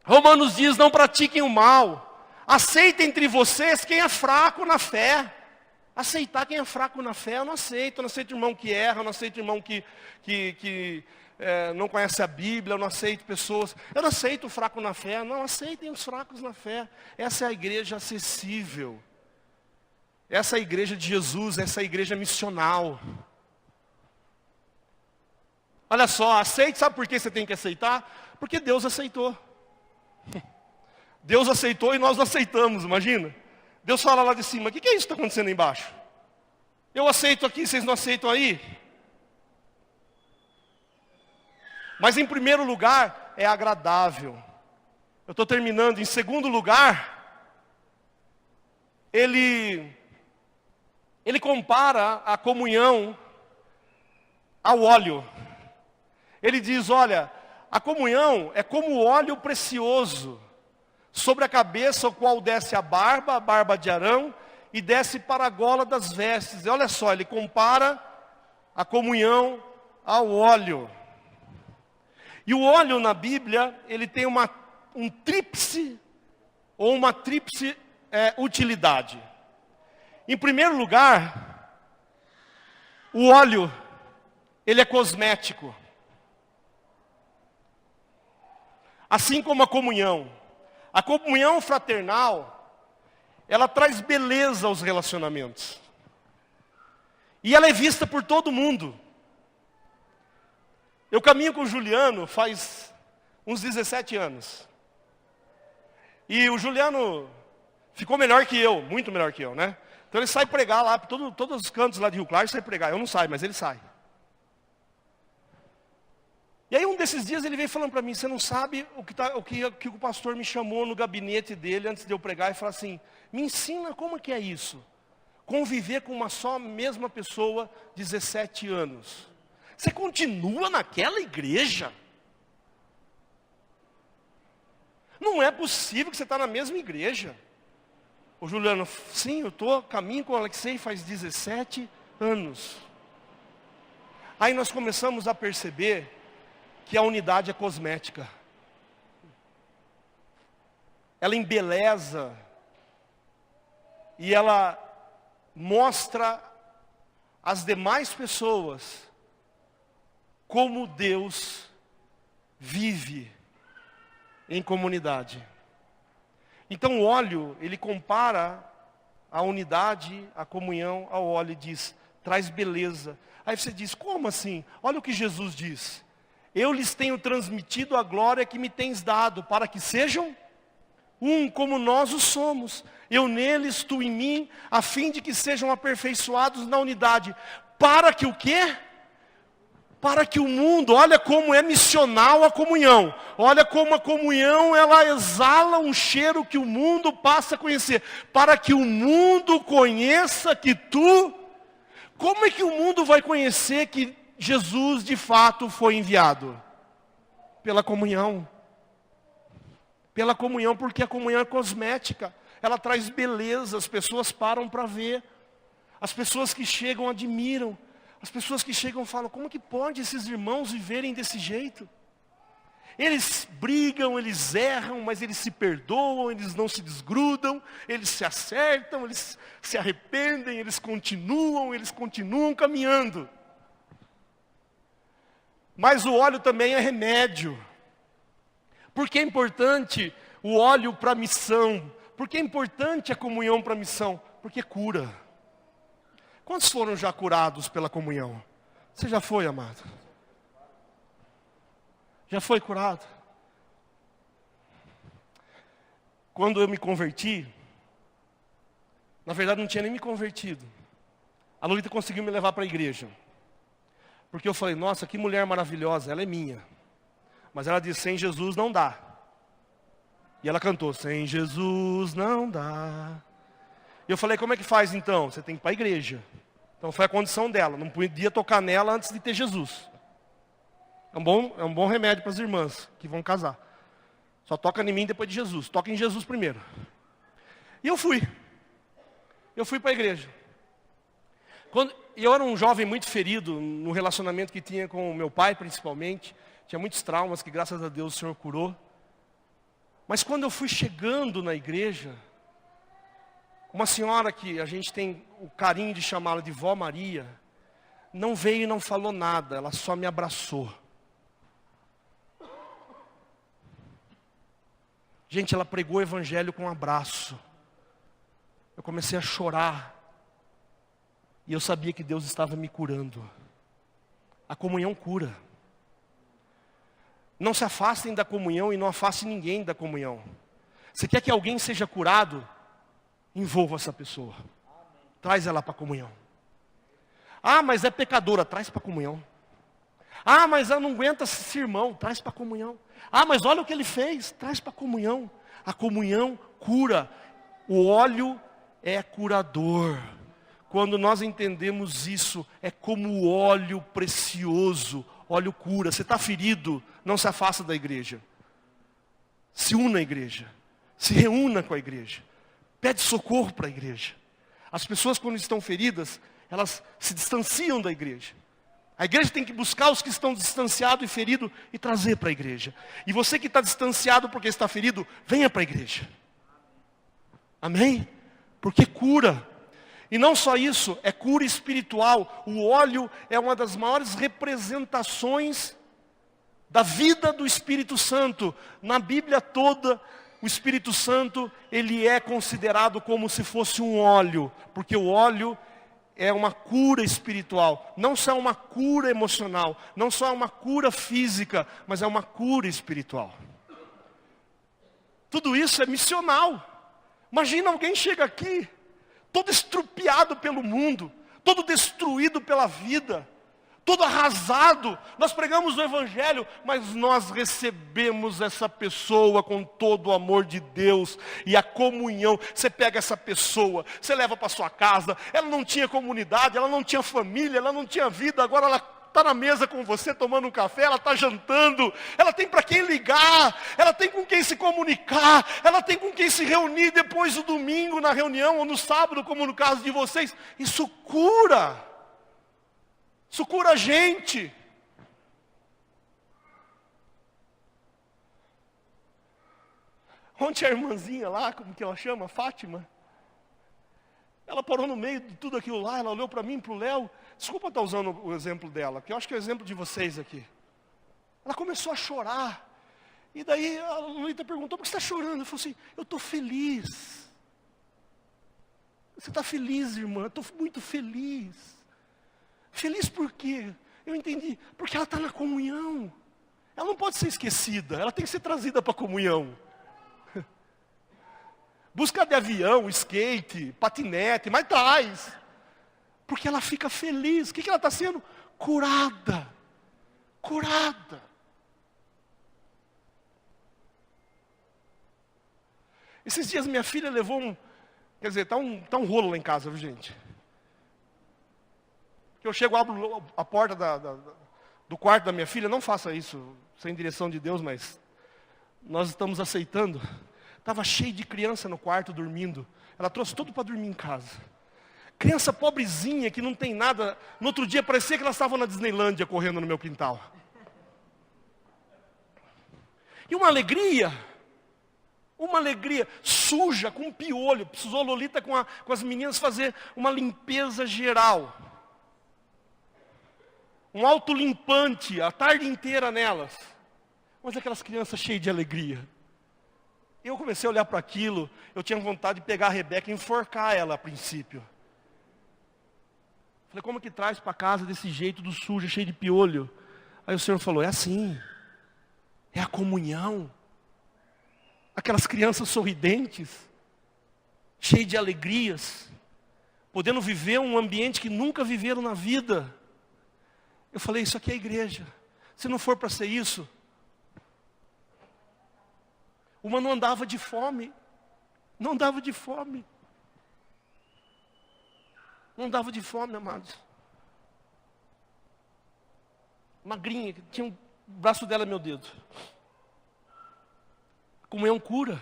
Romanos diz, não pratiquem o mal. Aceitem entre vocês quem é fraco na fé. Aceitar quem é fraco na fé, eu não aceito. Eu não aceito irmão que erra, eu não aceito irmão que não conhece a Bíblia, eu não aceito pessoas. Eu não aceito o fraco na fé, não aceitem os fracos na fé. Essa é a igreja acessível. Essa é a igreja de Jesus, essa é a igreja missional. Olha só, aceite, sabe por que você tem que aceitar? Porque Deus aceitou. Deus aceitou e nós não aceitamos, imagina. Deus fala lá de cima, o que é isso que está acontecendo aí embaixo? Eu aceito aqui, vocês não aceitam aí? Mas em primeiro lugar, é agradável. Eu estou terminando. Em segundo lugar, ele compara a comunhão ao óleo. Ele diz, olha, a comunhão é como o óleo precioso sobre a cabeça, o qual desce a barba de Arão, e desce para a gola das vestes. E olha só, ele compara a comunhão ao óleo. E o óleo na Bíblia, ele tem um tríplice, ou uma tríplice utilidade. Em primeiro lugar, o óleo, ele é cosmético. Assim como a comunhão. A comunhão fraternal, ela traz beleza aos relacionamentos. E ela é vista por todo mundo. Eu caminho com o Juliano faz uns 17 anos. E o Juliano ficou melhor que eu, muito melhor que eu, né? Então ele sai pregar lá, todos os cantos lá de Rio Claro, ele sai pregar. Eu não saio, mas ele sai. E aí um desses dias ele veio falando para mim, você não sabe o que o pastor me chamou no gabinete dele antes de eu pregar e falou assim, me ensina como que é isso, conviver com uma só mesma pessoa 17 anos. Você continua naquela igreja? Não é possível que você está na mesma igreja. O Juliano, sim, eu estou caminho com o Alexei faz 17 anos. Aí nós começamos a perceber que a unidade é cosmética. Ela embeleza e ela mostra às demais pessoas como Deus vive em comunidade. Então o óleo, ele compara a unidade, a comunhão ao óleo e diz, traz beleza. Aí você diz, como assim? Olha o que Jesus diz. Eu lhes tenho transmitido a glória que me tens dado, para que sejam Um como nós o somos. Eu neles, tu em mim, a fim de que sejam aperfeiçoados na unidade. Para que o quê? Para que o mundo, olha como é missional a comunhão. Olha como a comunhão, ela exala um cheiro que o mundo passa a conhecer. Para que o mundo conheça que tu... Como é que o mundo vai conhecer que Jesus de fato foi enviado? Pela comunhão. Pela comunhão, porque a comunhão é cosmética. Ela traz beleza, as pessoas param para ver. As pessoas que chegam admiram. As pessoas que chegam falam, como que pode esses irmãos viverem desse jeito? Eles brigam, eles erram, mas eles se perdoam, eles não se desgrudam, eles se acertam, eles se arrependem, eles continuam caminhando. Mas o óleo também é remédio. Por que é importante o óleo para a missão? Por que é importante a comunhão para a missão? Porque cura. Quantos foram já curados pela comunhão? Você já foi, amado? Já foi curado? Quando eu me converti, na verdade não tinha nem me convertido. A Lolita conseguiu me levar para a igreja. Porque eu falei, nossa, que mulher maravilhosa, ela é minha. Mas ela disse, sem Jesus não dá. E ela cantou, sem Jesus não dá. E eu falei, como é que faz então? Você tem que ir para a igreja. Então foi a condição dela, não podia tocar nela antes de ter Jesus. É um bom remédio para as irmãs que vão casar. Só toca em mim depois de Jesus, toca em Jesus primeiro. E eu fui para a igreja. Eu era um jovem muito ferido no relacionamento que tinha com o meu pai principalmente. Tinha muitos traumas que graças a Deus o Senhor curou. Mas quando eu fui chegando na igreja, uma senhora que a gente tem o carinho de chamá-la de Vó Maria, não veio e não falou nada, ela só me abraçou. Gente, ela pregou o evangelho com um abraço. Eu comecei a chorar. E eu sabia que Deus estava me curando. A comunhão cura. Não se afastem da comunhão e não afastem ninguém da comunhão. Você quer que alguém seja curado? Envolva essa pessoa. Traz ela para a comunhão. Ah, mas é pecadora, traz para a comunhão. Ah, mas ela não aguenta esse irmão, traz para a comunhão. Ah, mas olha o que ele fez, traz para a comunhão. A comunhão cura. O óleo é curador. Quando nós entendemos isso, é como o óleo precioso. Óleo cura. Você está ferido, não se afasta da igreja. Se una à igreja. Se reúna com a igreja. Pede socorro para a igreja. As pessoas quando estão feridas, elas se distanciam da igreja. A igreja tem que buscar os que estão distanciados e feridos e trazer para a igreja. E você que está distanciado porque está ferido, venha para a igreja. Amém? Porque cura. E não só isso, é cura espiritual. O óleo é uma das maiores representações da vida do Espírito Santo. Na Bíblia toda, o Espírito Santo, ele é considerado como se fosse um óleo. Porque o óleo é uma cura espiritual. Não só uma cura emocional, não só uma cura física, mas é uma cura espiritual. Tudo isso é missional. Imagina alguém chega aqui, todo estrupiado pelo mundo, todo destruído pela vida, todo arrasado. Nós pregamos o Evangelho, mas nós recebemos essa pessoa com todo o amor de Deus e a comunhão. Você pega essa pessoa, você leva para sua casa, ela não tinha comunidade, ela não tinha família, ela não tinha vida, agora ela está na mesa com você tomando um café, ela está jantando, ela tem para quem ligar, ela tem com quem se comunicar, ela tem com quem se reunir depois do domingo na reunião ou no sábado, como no caso de vocês. Isso cura. Isso cura a gente. Ontem a irmãzinha lá, como que ela chama? Fátima. Ela parou no meio de tudo aquilo lá, ela olhou para mim, para o Léo. Desculpa estar usando o exemplo dela, que eu acho que é o exemplo de vocês aqui. Ela começou a chorar. E daí a Lolita perguntou, por que você está chorando? Eu falei assim, eu estou feliz. Você está feliz, irmã? Eu estou muito feliz. Feliz por quê? Eu entendi. Porque ela está na comunhão. Ela não pode ser esquecida. Ela tem que ser trazida para a comunhão. Busca de avião, skate, patinete, mas traz. Porque ela fica feliz. O que ela está sendo? Curada. Curada. Esses dias minha filha levou quer dizer, tá um rolo lá em casa, viu, gente? Que eu chego, abro a porta do quarto da minha filha, não faça isso, sem direção de Deus, mas nós estamos aceitando. Estava cheio de criança no quarto, dormindo. Ela trouxe tudo para dormir em casa. Criança pobrezinha, que não tem nada. No outro dia, parecia que elas estavam na Disneylândia, correndo no meu quintal. E uma alegria, suja, com piolho. Precisou a Lolita com as meninas fazer uma limpeza geral. Um autolimpante, a tarde inteira nelas. Mas aquelas crianças cheias de alegria. Eu comecei a olhar para aquilo, eu tinha vontade de pegar a Rebeca e enforcar ela a princípio. Falei, como que traz para casa desse jeito, do sujo, cheio de piolho? Aí o Senhor falou, é assim. É a comunhão. Aquelas crianças sorridentes, cheias de alegrias, podendo viver um ambiente que nunca viveram na vida. Eu falei, isso aqui é a igreja. Se não for para ser isso, uma não andava de fome. Não andava de fome. Não andava de fome, amados. Magrinha, que tinha o braço dela, meu dedo. Comunhão cura.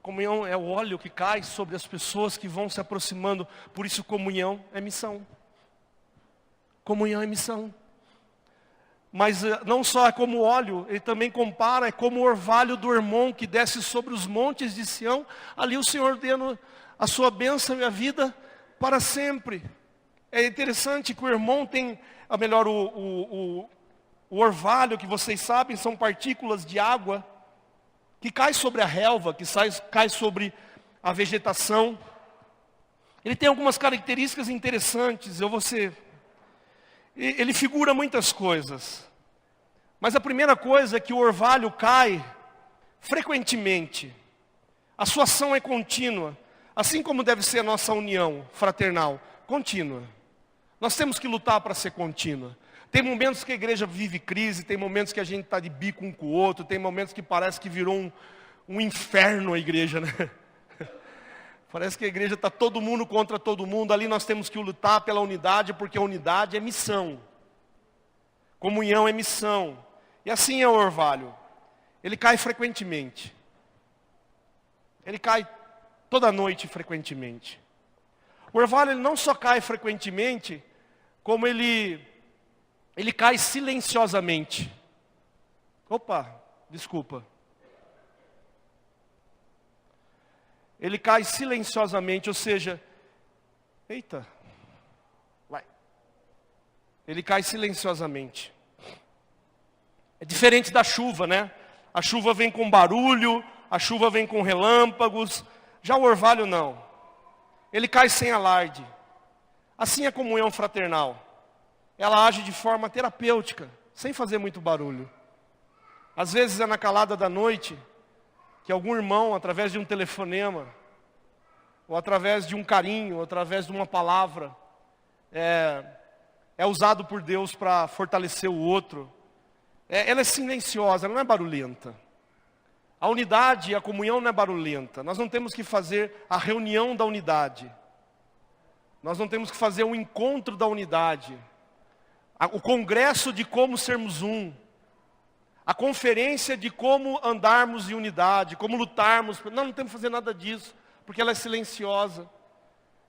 Comunhão é o óleo que cai sobre as pessoas que vão se aproximando. Por isso comunhão é missão. Comunhão é missão. Mas não só é como óleo, ele também compara, é como o orvalho do Hermon que desce sobre os montes de Sião. Ali o Senhor dando a sua bênção e a vida para sempre. É interessante que o Hermon tem, o orvalho que vocês sabem, são partículas de água que cai sobre a relva, que cai sobre a vegetação. Ele tem algumas características interessantes, ele figura muitas coisas. Mas a primeira coisa é que o orvalho cai frequentemente. A sua ação é contínua. Assim como deve ser a nossa união fraternal, contínua. Nós temos que lutar para ser contínua. Tem momentos que a igreja vive crise, tem momentos que a gente está de bico um com o outro, tem momentos que parece que virou um inferno a igreja, né? Parece que a igreja está todo mundo contra todo mundo. Ali nós temos que lutar pela unidade, porque a unidade é missão. Comunhão é missão. E assim é o orvalho. Ele cai frequentemente. Ele cai toda noite frequentemente. O orvalho ele não só cai frequentemente, como ele cai silenciosamente. Opa, desculpa. Ele cai silenciosamente, ou seja, eita, vai. Ele cai silenciosamente. É diferente da chuva, né? A chuva vem com barulho, a chuva vem com relâmpagos. Já o orvalho não. Ele cai sem alarde. Assim é a comunhão fraternal. Ela age de forma terapêutica, sem fazer muito barulho. Às vezes é na calada da noite que algum irmão, através de um telefonema, ou através de um carinho, ou através de uma palavra, é usado por Deus para fortalecer o outro. Ela é silenciosa, ela não é barulhenta. A unidade e a comunhão não é barulhenta. Nós não temos que fazer a reunião da unidade. Nós não temos que fazer um encontro da unidade. O congresso de como sermos um. A conferência de como andarmos em unidade, como lutarmos. Não temos que fazer nada disso, porque ela é silenciosa.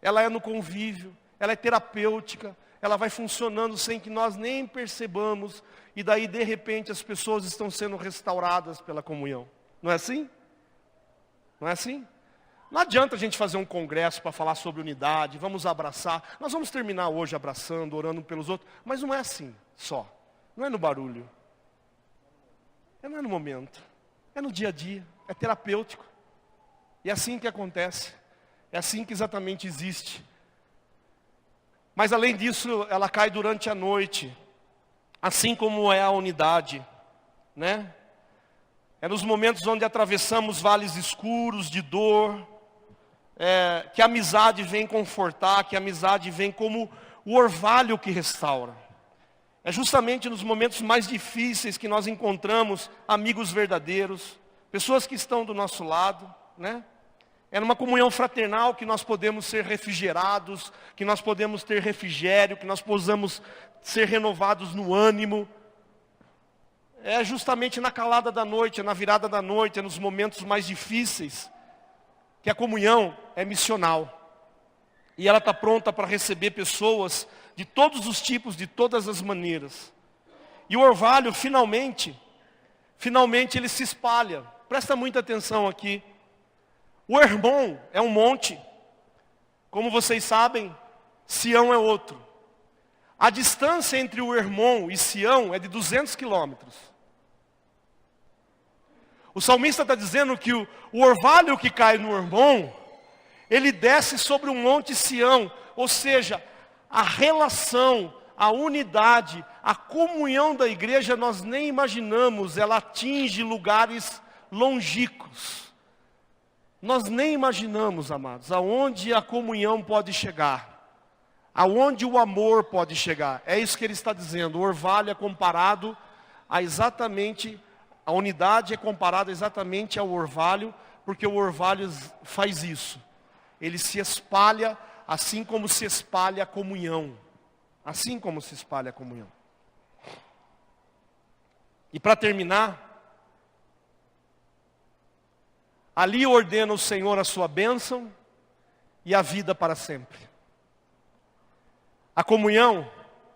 Ela é no convívio, ela é terapêutica. Ela vai funcionando sem que nós nem percebamos. E daí, de repente, as pessoas estão sendo restauradas pela comunhão. Não é assim? Não é assim? Não adianta a gente fazer um congresso para falar sobre unidade, vamos abraçar. Nós vamos terminar hoje abraçando, orando pelos outros. Mas não é assim só. Não é no barulho. Não é no momento. É no dia a dia. É terapêutico. E é assim que acontece. É assim que exatamente existe. Mas além disso, ela cai durante a noite. Assim como é a unidade. Né? é nos momentos onde atravessamos vales escuros de dor, que a amizade vem confortar, que a amizade vem como o orvalho que restaura. É justamente nos momentos mais difíceis que nós encontramos amigos verdadeiros, pessoas que estão do nosso lado, né? É numa comunhão fraternal que nós podemos ser refrigerados, que nós podemos ter refrigério, que nós possamos ser renovados no ânimo. É justamente na calada da noite, é na virada da noite, é nos momentos mais difíceis, que a comunhão é missional. E ela está pronta para receber pessoas de todos os tipos, de todas as maneiras. E o orvalho, finalmente ele se espalha. Presta muita atenção aqui. O Hermon é um monte. Como vocês sabem, Sião é outro. A distância entre o Hermon e Sião é de 200 quilômetros. O salmista está dizendo que o orvalho que cai no Hermon, ele desce sobre um monte Sião. Ou seja, a relação, a unidade, a comunhão da igreja, nós nem imaginamos, ela atinge lugares longínquos. Nós nem imaginamos, amados, aonde a comunhão pode chegar, aonde o amor pode chegar. É isso que ele está dizendo. O orvalho é comparado a exatamente, a unidade é comparada exatamente ao orvalho, porque o orvalho faz isso. Ele se espalha assim como se espalha a comunhão. Assim como se espalha a comunhão. E para terminar, ali ordena o Senhor a sua bênção e a vida para sempre. A comunhão,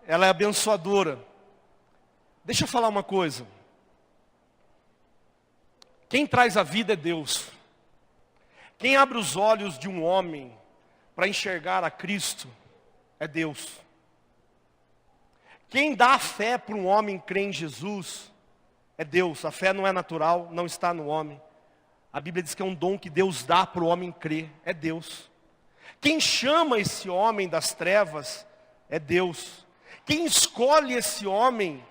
ela é abençoadora. Deixa eu falar uma coisa. Quem traz a vida é Deus. Quem abre os olhos de um homem para enxergar a Cristo é Deus. Quem dá a fé para um homem crer em Jesus é Deus. A fé não é natural, não está no homem. A Bíblia diz que é um dom que Deus dá para o homem crer, é Deus. Quem chama esse homem das trevas é Deus. Quem escolhe esse homem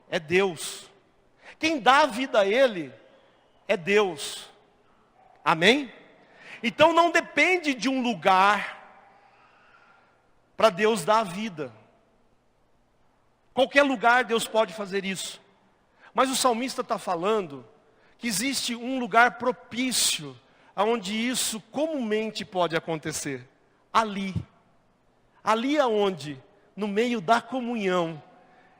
é Deus. Quem dá a vida a ele é Deus. Amém? Então não depende de um lugar para Deus dar a vida. Qualquer lugar Deus pode fazer isso. Mas o salmista está falando que existe um lugar propício aonde isso comumente pode acontecer. Ali. Ali aonde, no meio da comunhão,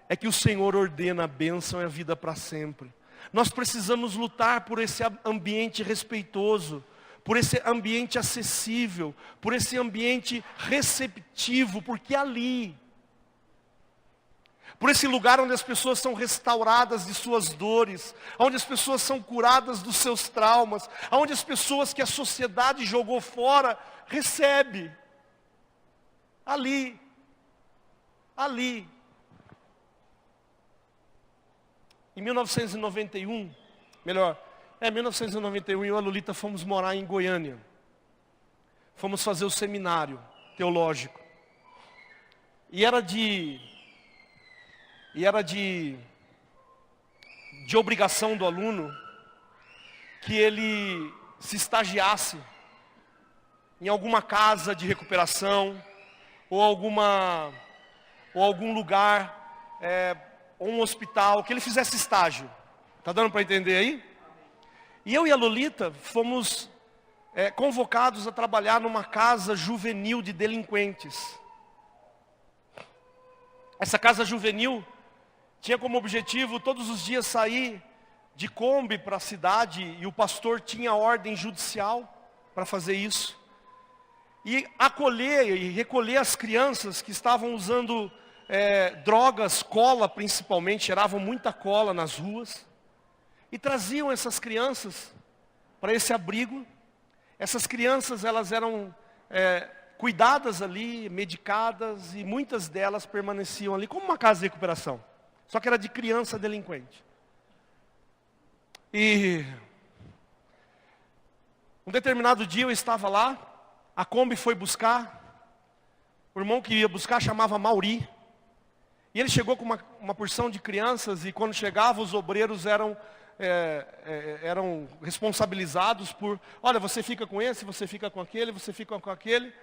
é que o Senhor ordena a bênção e a vida para sempre. Nós precisamos lutar por esse ambiente respeitoso, por esse ambiente acessível, por esse ambiente receptivo, porque ali, por esse lugar onde as pessoas são restauradas de suas dores, onde as pessoas são curadas dos seus traumas, onde as pessoas que a sociedade jogou fora, recebe. Ali. Em 1991, 1991, eu e a Lolita fomos morar em Goiânia. Fomos fazer o seminário teológico. E era de obrigação do aluno que ele se estagiasse em alguma casa de recuperação ou algum lugar, ou um hospital, que ele fizesse estágio. Está dando para entender aí? E eu e a Lolita fomos convocados a trabalhar numa casa juvenil de delinquentes. Essa casa juvenil tinha como objetivo todos os dias sair de Kombi para a cidade, e o pastor tinha ordem judicial para fazer isso. E acolher e recolher as crianças que estavam usando drogas, cola principalmente, cheiravam muita cola nas ruas. E traziam essas crianças para esse abrigo. Essas crianças, elas eram cuidadas ali, medicadas, e muitas delas permaneciam ali como uma casa de recuperação. Só que era de criança delinquente. E um determinado dia eu estava lá, a Kombi foi buscar, o irmão que ia buscar chamava Mauri. E ele chegou com uma porção de crianças, e quando chegava os obreiros eram eram responsabilizados por, olha, você fica com esse, você fica com aquele, você fica com aquele.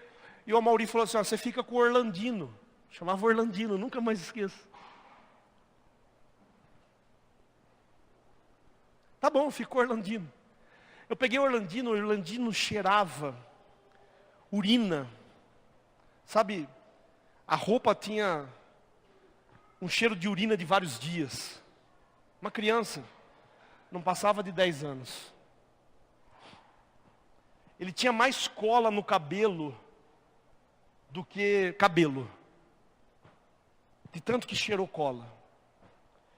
E o Amaury falou assim, ó, você fica com o Orlandino. Chamava Orlandino, nunca mais esqueço. Tá bom, ficou Orlandino. Eu peguei o Orlandino cheirava urina. Sabe, a roupa tinha um cheiro de urina de vários dias. Uma criança, não passava de 10 anos. Ele tinha mais cola no cabelo do que cabelo. De tanto que cheirou cola.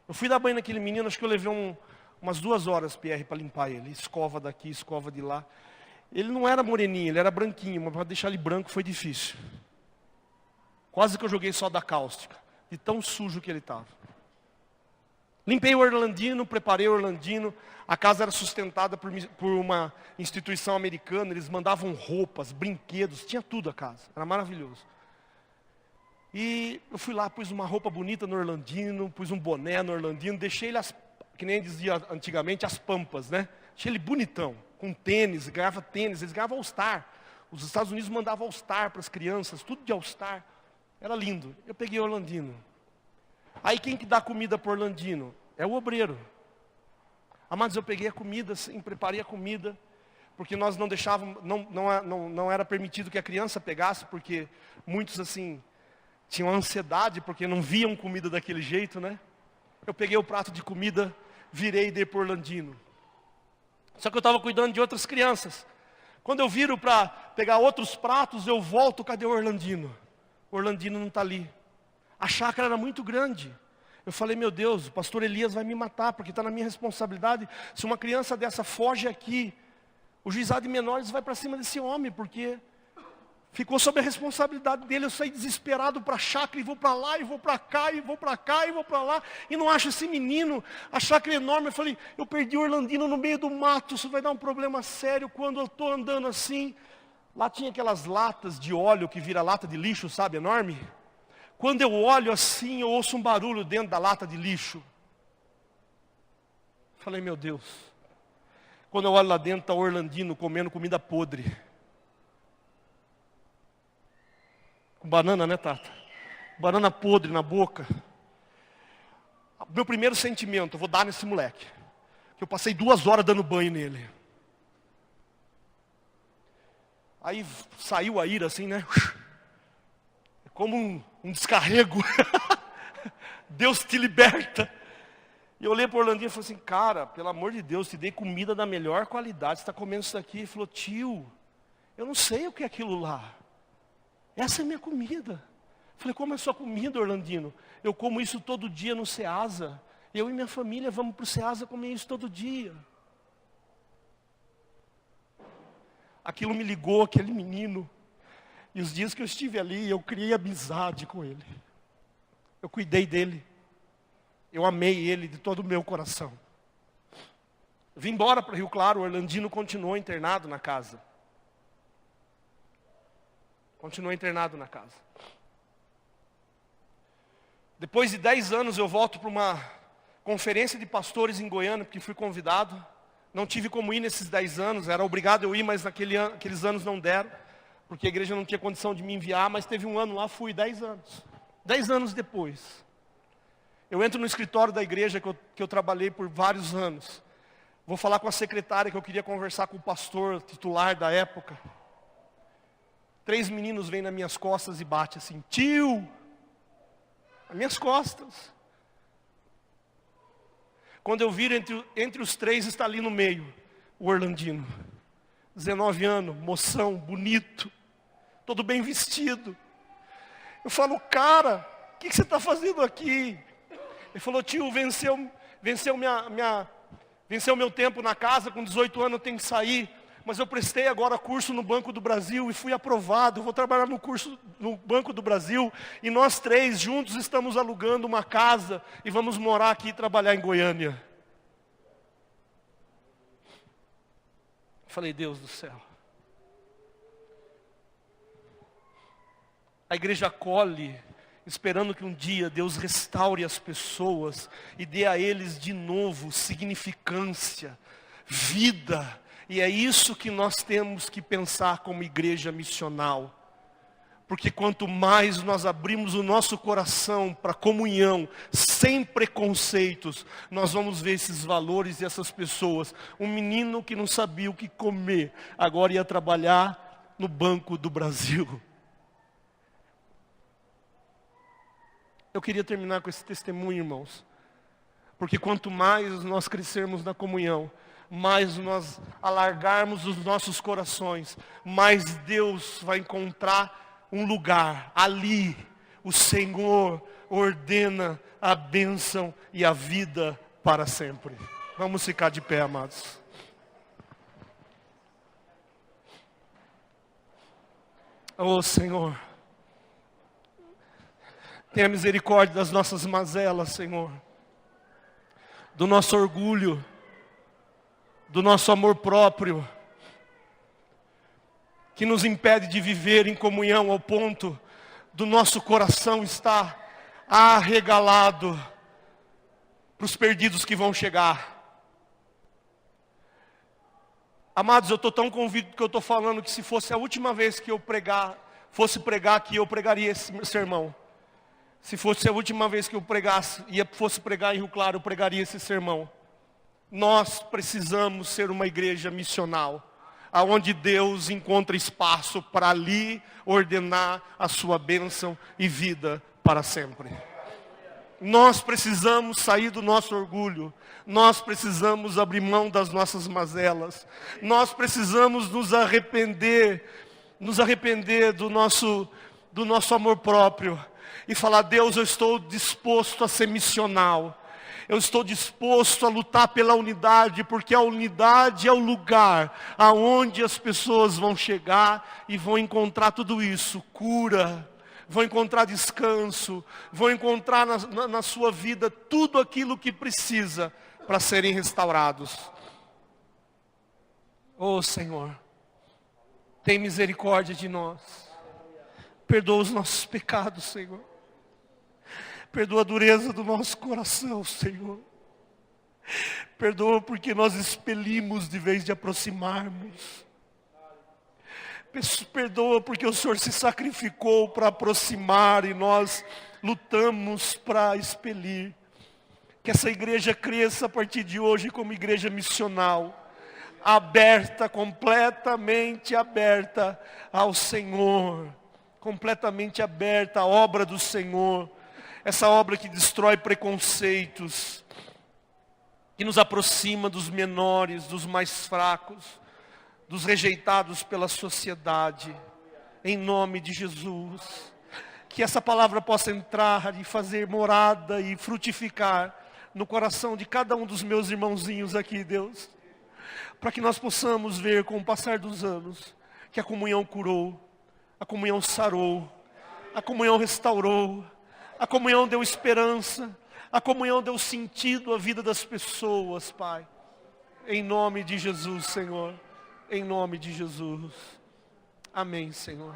Eu fui dar banho naquele menino, acho que eu levei umas 2 horas, Pierre, para limpar ele. Escova daqui, escova de lá. Ele não era moreninho, ele era branquinho, mas para deixar ele branco foi difícil. Quase que eu joguei soda cáustica, de tão sujo que ele estava. Limpei o Orlandino, preparei o Orlandino. A casa era sustentada por uma instituição americana. Eles mandavam roupas, brinquedos, tinha tudo a casa. Era maravilhoso. E eu fui lá, pus uma roupa bonita no Orlandino, pus um boné no Orlandino, deixei ele, que nem dizia antigamente, as pampas, né? Deixei ele bonitão, com tênis, ganhava tênis, eles ganhavam All-Star. Os Estados Unidos mandavam All-Star para as crianças, tudo de All-Star. Era lindo. Eu peguei o Orlandino. Aí quem que dá comida para o Orlandino? É o obreiro. Amados, eu peguei a comida, sim, preparei a comida, porque nós não deixávamos, não era permitido que a criança pegasse, porque muitos assim tinham ansiedade, porque não viam comida daquele jeito, né? Eu peguei o prato de comida, virei e dei para o Orlandino. Só que eu estava cuidando de outras crianças. Quando eu viro para pegar outros pratos, eu volto, cadê o Orlandino? O Orlandino não está ali. A chácara era muito grande. Eu falei, meu Deus, o pastor Elias vai me matar, porque está na minha responsabilidade. Se uma criança dessa foge aqui, o juizado de menores vai para cima desse homem, porque ficou sob a responsabilidade dele. Eu saí desesperado para a chácara, e vou para lá, e vou para cá, e vou para cá, e vou para lá, e não acho esse menino. A chácara é enorme. Eu falei, eu perdi o Orlandino no meio do mato, isso vai dar um problema sério quando eu estou andando assim. Lá tinha aquelas latas de óleo que vira lata de lixo, sabe, enorme. Quando eu olho assim, eu ouço um barulho dentro da lata de lixo. Falei, meu Deus. Quando eu olho lá dentro, está o Orlandino comendo comida podre. Com banana, né, Tata? Banana podre na boca. Meu primeiro sentimento, eu vou dar nesse moleque. Que eu passei 2 horas dando banho nele. Aí saiu a ira assim, né? Como um descarrego. Deus te liberta. E eu olhei para o Orlandinho e falei assim, cara, pelo amor de Deus, te dei comida da melhor qualidade, você está comendo isso daqui? Ele falou, tio, eu não sei o que é aquilo lá. Essa é a minha comida. Eu falei, como é a sua comida, Orlandino? Eu como isso todo dia no Ceasa. Eu e minha família vamos para o Ceasa comer isso todo dia. Aquilo me ligou, aquele menino. E os dias que eu estive ali, eu criei amizade com ele. Eu cuidei dele. Eu amei ele de todo o meu coração. Vim embora para Rio Claro, o Orlandino continuou internado na casa. Continuou internado na casa. Depois de 10 anos eu volto para uma conferência de pastores em Goiânia, porque fui convidado. Não tive como ir nesses 10 anos, era obrigado eu ir, mas aqueles anos não deram. Porque a igreja não tinha condição de me enviar, mas teve um ano lá, fui 10 anos. 10 anos depois, eu entro no escritório da igreja que eu trabalhei por vários anos. Vou falar com a secretária que eu queria conversar com o pastor titular da época. 3 meninos vêm nas minhas costas e batem assim, tio, nas minhas costas. Quando eu viro entre os 3 está ali no meio, o Orlandino. 19 anos, moção, bonito. Todo bem vestido. Eu falo, cara, o que você está fazendo aqui? Ele falou, tio, venceu meu tempo na casa, com 18 anos eu tenho que sair. Mas eu prestei agora curso no Banco do Brasil e fui aprovado. Eu vou trabalhar no Banco do Brasil. E nós 3 juntos estamos alugando uma casa e vamos morar aqui e trabalhar em Goiânia. Eu falei, Deus do céu. A igreja acolhe esperando que um dia Deus restaure as pessoas e dê a eles de novo significância, vida. E é isso que nós temos que pensar como igreja missional. Porque quanto mais nós abrimos o nosso coração para comunhão, sem preconceitos, nós vamos ver esses valores e essas pessoas. Um menino que não sabia o que comer, agora ia trabalhar no Banco do Brasil. Eu queria terminar com esse testemunho, irmãos. Porque quanto mais nós crescermos na comunhão, mais nós alargarmos os nossos corações, mais Deus vai encontrar um lugar. Ali o Senhor ordena a bênção e a vida para sempre. Vamos ficar de pé, amados. Oh, Senhor, tenha misericórdia das nossas mazelas, Senhor, do nosso orgulho, do nosso amor próprio, que nos impede de viver em comunhão ao ponto do nosso coração estar arregalado para os perdidos que vão chegar. Amados, eu estou tão convicto que eu estou falando que se fosse a última vez que eu fosse pregar aqui, eu pregaria esse sermão. Se fosse a última vez que eu pregasse, fosse pregar em Rio Claro, eu pregaria esse sermão. Nós precisamos ser uma igreja missional, aonde Deus encontra espaço para ali ordenar a sua bênção e vida para sempre. Nós precisamos sair do nosso orgulho, nós precisamos abrir mão das nossas mazelas, nós precisamos nos arrepender do nosso amor próprio e falar: Deus, eu estou disposto a ser missional. Eu estou disposto a lutar pela unidade, porque a unidade é o lugar aonde as pessoas vão chegar e vão encontrar tudo isso, cura, vão encontrar descanso, vão encontrar na sua vida tudo aquilo que precisa para serem restaurados. Oh, Senhor, tem misericórdia de nós. Perdoa os nossos pecados, Senhor. Perdoa a dureza do nosso coração, Senhor. Perdoa porque nós expelimos de vez de aproximarmos. Perdoa porque o Senhor se sacrificou para aproximar e nós lutamos para expelir. Que essa igreja cresça a partir de hoje como igreja missional, aberta, completamente aberta ao Senhor, completamente aberta à obra do Senhor. Essa obra que destrói preconceitos, que nos aproxima dos menores, dos mais fracos, dos rejeitados pela sociedade, em nome de Jesus. Que essa palavra possa entrar e fazer morada e frutificar no coração de cada um dos meus irmãozinhos aqui, Deus. Para que nós possamos ver com o passar dos anos, que a comunhão curou, a comunhão sarou, a comunhão restaurou, a comunhão deu esperança, a comunhão deu sentido à vida das pessoas, Pai. Em nome de Jesus, Senhor. Em nome de Jesus. Amém, Senhor.